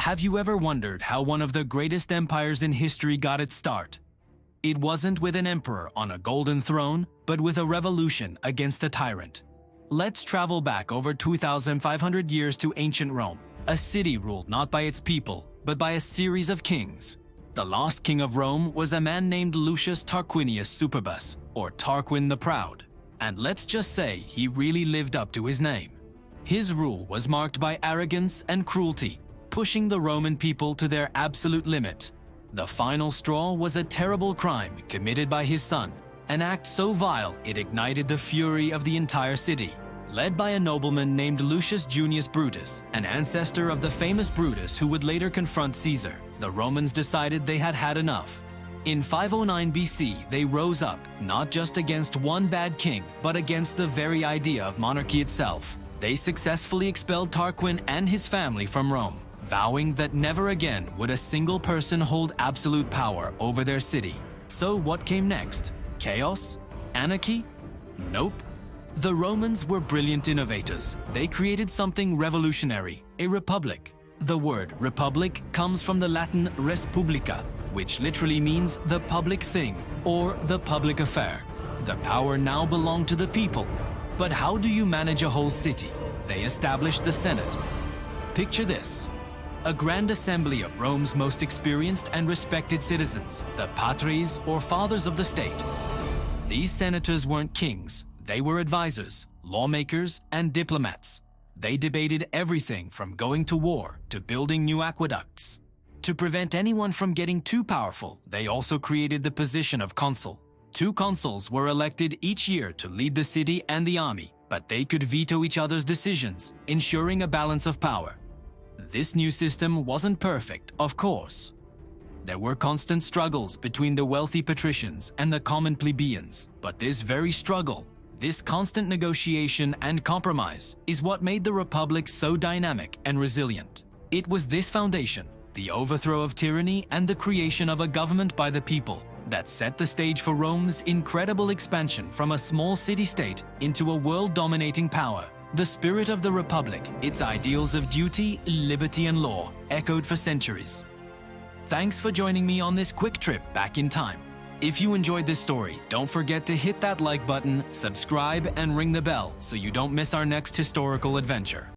Have you ever wondered how one of the greatest empires in history got its start? It wasn't with an emperor on a golden throne, but with a revolution against a tyrant. Let's travel back over 2,500 years to ancient Rome, a city ruled not by its people, but by a series of kings. The last king of Rome was a man named Lucius Tarquinius Superbus, or Tarquin the Proud. And let's just say he really lived up to his name. His rule was marked by arrogance and cruelty, pushing the Roman people to their absolute limit. The final straw was a terrible crime committed by his son, an act so vile it ignited the fury of the entire city. Led by a nobleman named Lucius Junius Brutus, an ancestor of the famous Brutus who would later confront Caesar, the Romans decided they had had enough. In 509 BC, they rose up, not just against one bad king, but against the very idea of monarchy itself. They successfully expelled Tarquin and his family from Rome, vowing that never again would a single person hold absolute power over their city. So what came next? Chaos? Anarchy? Nope. The Romans were brilliant innovators. They created something revolutionary, a republic. The word republic comes from the Latin res publica, which literally means the public thing or the public affair. The power now belonged to the people. But how do you manage a whole city? They established the Senate. Picture this: a grand assembly of Rome's most experienced and respected citizens, the patres or fathers of the state. These senators weren't kings, they were advisors, lawmakers, and diplomats. They debated everything from going to war to building new aqueducts. To prevent anyone from getting too powerful, they also created the position of consul. 2 consuls were elected each year to lead the city and the army, but they could veto each other's decisions, ensuring a balance of power. This new system wasn't perfect, of course. There were constant struggles between the wealthy patricians and the common plebeians, but this very struggle, this constant negotiation and compromise, is what made the Republic so dynamic and resilient. It was this foundation, the overthrow of tyranny and the creation of a government by the people, that set the stage for Rome's incredible expansion from a small city-state into a world-dominating power. The spirit of the Republic, its ideals of duty, liberty, and law, echoed for centuries. Thanks for joining me on this quick trip back in time. If you enjoyed this story, don't forget to hit that like button, subscribe, and ring the bell so you don't miss our next historical adventure.